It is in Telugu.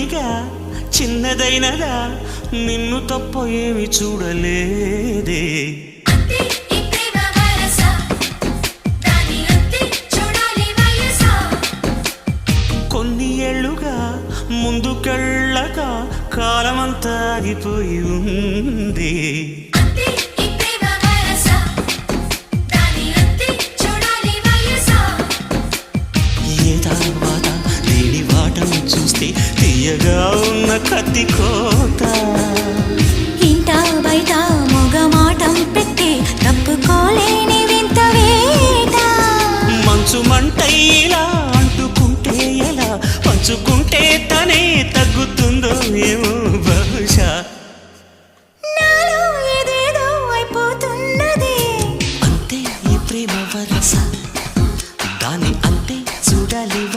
కొద్దిగా చిన్నదైనదా నిన్ను తప్ప ఏమి చూడలేదే కొన్ని ఏళ్ళుగా ముందుకెళ్ళక కాలమంతా ఆగిపోయి ఉంది చూస్తే తీయగా ఉన్న కత్తి కోత ఇంట బయట మొగమాటం పెట్టి తప్పుకోలేని వింత వేట మంచు మంటైలా